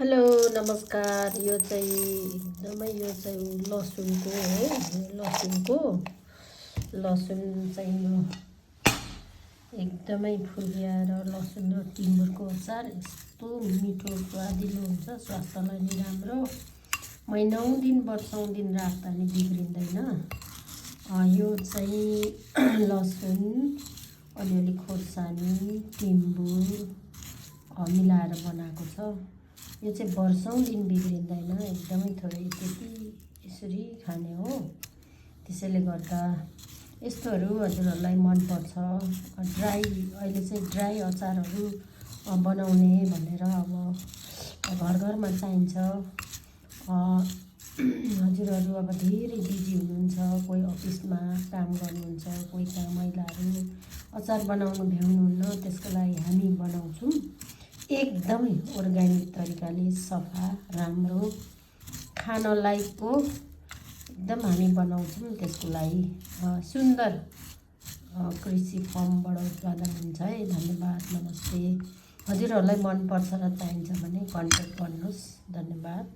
Hello नमस्कार। यो चाहिँ लसुनको हो। लसुन चाहिँ म एकदमै फुल्याएर लसुन र टिमुरको अचार यस्तो मिठो स्वादिलो हुन्छ, स्वास्थ्यलाई नि राम्रो। महिनौँ दिन वर्षौँ दिन राख्दा नि बिग्रिँदैन। यो चाहिँ लसुन, अलिअलि खोर्सानी, टिमुर मिलाएर बनाएको छ। यो चाहिँ वर्षौँ दिन बिग्रिँदैन, एकदमै थोरै त्यति यसरी खाने हो। त्यसैले गर्दा यस्तोहरू हजुरहरूलाई मनपर्छ। अहिले चाहिँ ड्राई अचारहरू बनाउने भनेर अब घर घरमा चाहिन्छ। हजुरहरू अब धेरै बिजी हुनुहुन्छ, कोही अफिसमा काम गर्नुहुन्छ, कोही काम महिलाहरू अचार बनाउनु भ्याउनुहुन्न। त्यसको लागि हामी बनाउँछौँ एकदमै अर्ग्यानिक तरिकाले, सफा राम्रो खान लायकको एकदम हामी बनाउँछौँ। त्यसको लागि सुन्दर कृषि फर्मबाट उत्पादन हुन्छ है। धन्यवाद, नमस्ते। हजुरहरूलाई मनपर्छ र चाहिन्छ भने कन्ट्याक्ट गर्नुहोस्। धन्यवाद।